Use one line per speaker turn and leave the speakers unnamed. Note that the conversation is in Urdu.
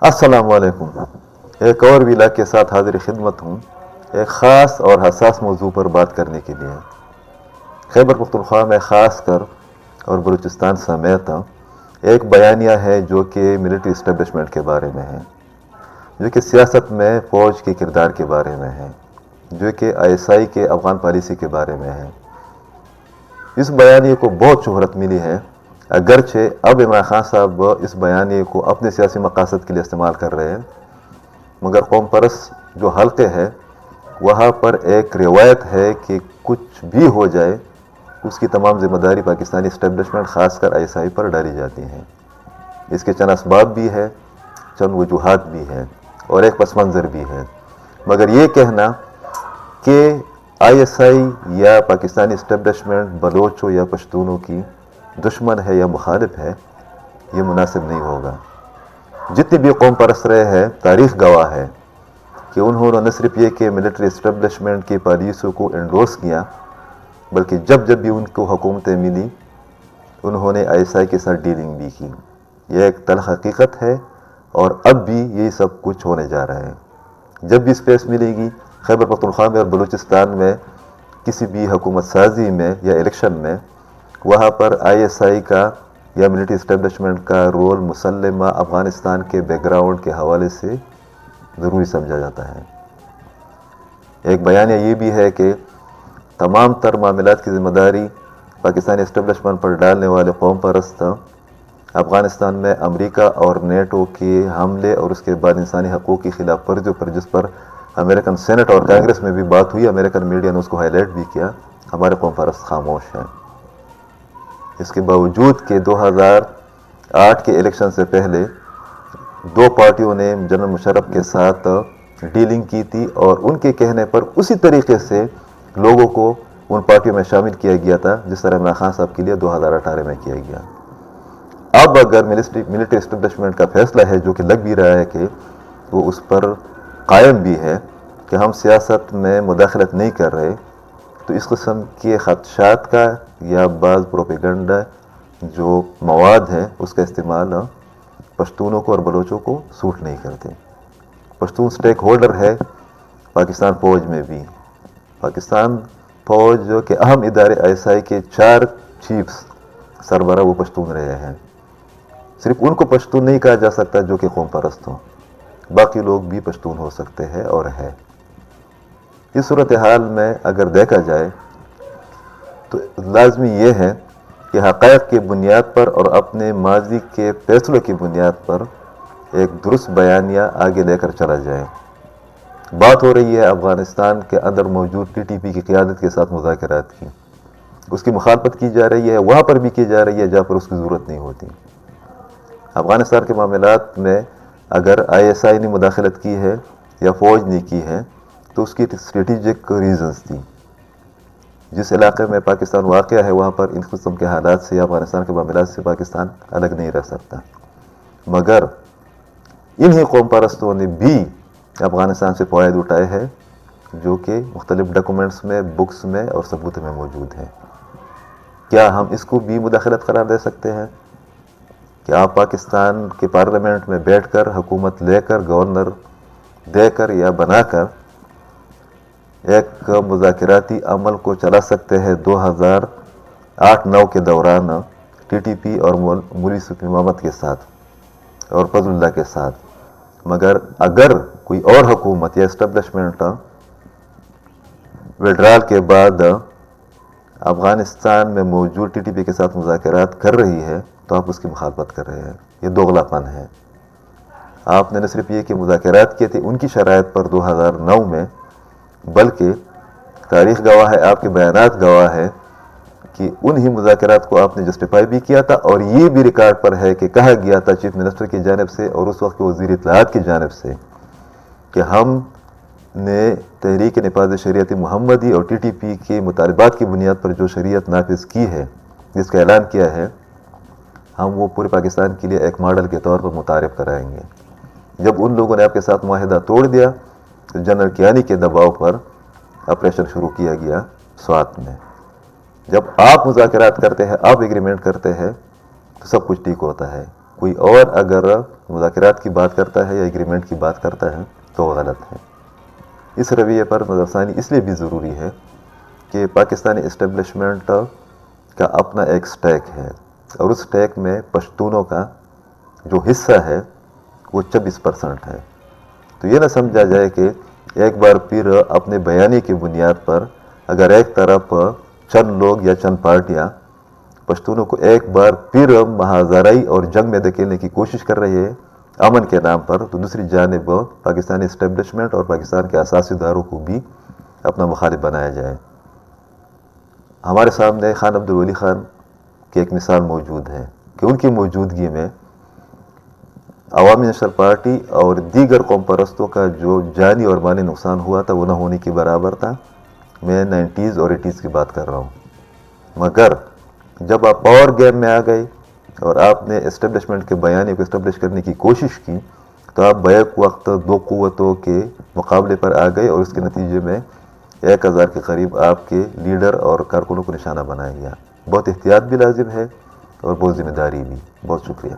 السلام علیکم۔ ایک اور ویلا کے ساتھ حاضر خدمت ہوں، ایک خاص اور حساس موضوع پر بات کرنے کے لیے۔ خیبر پختونخوا میں خاص کر اور بلوچستان سمیت ایک بیانیہ ہے جو کہ ملٹری اسٹیبلشمنٹ کے بارے میں ہے، جو کہ سیاست میں فوج کے کردار کے بارے میں ہے، جو کہ ISI کے افغان پالیسی کے بارے میں ہے۔ اس بیانیے کو بہت شہرت ملی ہے، اگرچہ اب عمران خان صاحب اس بیانیے کو اپنے سیاسی مقاصد کے لیے استعمال کر رہے ہیں، مگر قوم پرست جو حلقے ہے وہاں پر ایک روایت ہے کہ کچھ بھی ہو جائے اس کی تمام ذمہ داری پاکستانی اسٹیبلشمنٹ خاص کر ISI پر ڈالی جاتی ہے۔ اس کے چند اسباب بھی ہے، چند وجوہات بھی ہیں اور ایک پس منظر بھی ہے، مگر یہ کہنا کہ ISI یا پاکستانی اسٹیبلشمنٹ بلوچوں یا پشتونوں کی دشمن ہے یا مخالف ہے، یہ مناسب نہیں ہوگا۔ جتنے بھی قوم پرست رہے ہیں، تاریخ گواہ ہے کہ انہوں نے نہ صرف یہ کہ ملٹری اسٹیبلشمنٹ کی پالیسیوں کو انڈورس کیا، بلکہ جب بھی ان کو حکومتیں ملی انہوں نے ISI کے ساتھ ڈیلنگ بھی کی۔ یہ ایک تلخ حقیقت ہے اور اب بھی یہی سب کچھ ہونے جا رہا ہے۔ جب بھی اسپیس ملے گی خیبر پختونخوا میں اور بلوچستان میں کسی بھی حکومت سازی میں یا الیکشن میں، وہاں پر ISI کا یا ملٹری اسٹیبلشمنٹ کا رول مسلمہ افغانستان کے بیک گراؤنڈ کے حوالے سے ضروری سمجھا جاتا ہے۔ ایک بیانیہ یہ بھی ہے کہ تمام تر معاملات کی ذمہ داری پاکستانی اسٹیبلشمنٹ پر ڈالنے والے قوم پرست افغانستان میں امریکہ اور نیٹو کے حملے اور اس کے بعد انسانی حقوق کی خلاف ورزیوں پر، جس پر امریکن سینٹ اور کانگریس میں بھی بات ہوئی، امریکن میڈیا نے اس کو ہائی لائٹ بھی کیا، ہمارے قوم پرست خاموش ہیں۔ اس کے باوجود کہ 2008 کے الیکشن سے پہلے دو پارٹیوں نے جنرل مشرف کے ساتھ ڈیلنگ کی تھی اور ان کے کہنے پر اسی طریقے سے لوگوں کو ان پارٹیوں میں شامل کیا گیا تھا جس طرح عمران خان صاحب کے لیے 2018 میں کیا گیا۔ اب اگر ملٹری اسٹیبلشمنٹ کا فیصلہ ہے، جو کہ لگ بھی رہا ہے کہ وہ اس پر قائم بھی ہے کہ ہم سیاست میں مداخلت نہیں کر رہے، تو اس قسم کے خدشات کا یا بعض پروپیگنڈا جو مواد ہیں اس کا استعمال پشتونوں کو اور بلوچوں کو سوٹ نہیں کرتے۔ پشتون سٹیک ہولڈر ہے پاکستان فوج میں بھی۔ پاکستان فوج جو کہ اہم ادارے ISI کے 4 چیفز سربراہ وہ پشتون رہے ہیں۔ صرف ان کو پشتون نہیں کہا جا سکتا جو کہ قوم پرست ہوں، باقی لوگ بھی پشتون ہو سکتے ہیں اور ہے۔ اس صورتحال میں اگر دیکھا جائے تو لازمی یہ ہے کہ حقائق کی بنیاد پر اور اپنے ماضی کے فیصلوں کی بنیاد پر ایک درست بیانیہ آگے لے کر چلا جائے۔ بات ہو رہی ہے افغانستان کے اندر موجود TTP کی قیادت کے ساتھ مذاکرات کی، اس کی مخالفت کی جا رہی ہے، وہاں پر بھی کی جا رہی ہے جہاں پر اس کی ضرورت نہیں ہوتی۔ افغانستان کے معاملات میں اگر ISI نے مداخلت کی ہے یا فوج نے کی ہے تو اس کی اسٹریٹجک ریزنز تھی۔ جس علاقے میں پاکستان واقع ہے وہاں پر ان قسم کے حالات سے یا افغانستان کے معاملات سے پاکستان الگ نہیں رہ سکتا، مگر انہی قوم پرستوں نے بھی افغانستان سے فوائد اٹھائے ہیں جو کہ مختلف ڈاکومنٹس میں، بکس میں اور ثبوت میں موجود ہیں۔ کیا ہم اس کو بھی مداخلت قرار دے سکتے ہیں کہ آپ پاکستان کے پارلیمنٹ میں بیٹھ کر حکومت لے کر، گورنر دے کر یا بنا کر ایک مذاکراتی عمل کو چلا سکتے ہیں 2008-9 کے دوران TTP اور مولوی صفی محمد کے ساتھ اور فضل اللہ کے ساتھ، مگر اگر کوئی اور حکومت یا اسٹیبلشمنٹ وڈرال کے بعد افغانستان میں موجود TTP کے ساتھ مذاکرات کر رہی ہے تو آپ اس کی مخالفت کر رہے ہیں، یہ دوغلا پن ہے۔ آپ نے نہ صرف یہ کہ مذاکرات کیے تھے ان کی شرائط پر 2009 میں، بلکہ تاریخ گواہ ہے، آپ کے بیانات گواہ ہے کہ انہی مذاکرات کو آپ نے جسٹیفائی بھی کیا تھا، اور یہ بھی ریکارڈ پر ہے کہ کہا گیا تھا چیف منسٹر کی جانب سے اور اس وقت کے وزیر اطلاعات کی جانب سے کہ ہم نے تحریک نفاذ شریعت محمدی اور TTP کے مطالبات کی بنیاد پر جو شریعت نافذ کی ہے، جس کا اعلان کیا ہے، ہم وہ پورے پاکستان کے لیے ایک ماڈل کے طور پر متعارف کرائیں گے۔ جب ان لوگوں نے آپ کے ساتھ معاہدہ توڑ دیا تو جنرل کیانی کے دباؤ پر آپریشن شروع کیا گیا سوات میں۔ جب آپ مذاکرات کرتے ہیں، آپ ایگریمنٹ کرتے ہیں تو سب کچھ ٹھیک ہوتا ہے، کوئی اور اگر مذاکرات کی بات کرتا ہے یا ایگریمنٹ کی بات کرتا ہے تو وہ غلط ہے۔ اس رویے پر نظر ثانی اس لیے بھی ضروری ہے کہ پاکستانی اسٹیبلشمنٹ کا اپنا ایک سٹیک ہے، اور اس سٹیک میں پشتونوں کا جو حصہ ہے وہ 24% ہے۔ تو یہ نہ سمجھا جائے کہ ایک بار پھر اپنے بیانی کی بنیاد پر اگر ایک طرف چند لوگ یا چند پارٹیاں پشتونوں کو ایک بار پھر مہازارائی اور جنگ میں دھکیلنے کی کوشش کر رہی ہے امن کے نام پر، تو دوسری جانب پاکستانی اسٹیبلشمنٹ اور پاکستان کے اساسی اداروں کو بھی اپنا مخالف بنایا جائے۔ ہمارے سامنے خان عبدالولی خان کی ایک مثال موجود ہے کہ ان کی موجودگی میں عوامی نیشنل پارٹی اور دیگر قوم پرستوں کا جو جانی اور مالی نقصان ہوا تھا وہ نہ ہونے کے برابر تھا۔ میں 90s اور 80s کی بات کر رہا ہوں، مگر جب آپ پاور گیم میں آ گئے اور آپ نے اسٹیبلشمنٹ کے بیانے کو اسٹیبلش کرنے کی کوشش کی تو آپ بیک وقت دو قوتوں کے مقابلے پر آ گئے، اور اس کے نتیجے میں 1000 کے قریب آپ کے لیڈر اور کارکنوں کو نشانہ بنایا گیا۔ بہت احتیاط بھی لازم ہے اور بہت ذمہ داری بھی۔ بہت شکریہ۔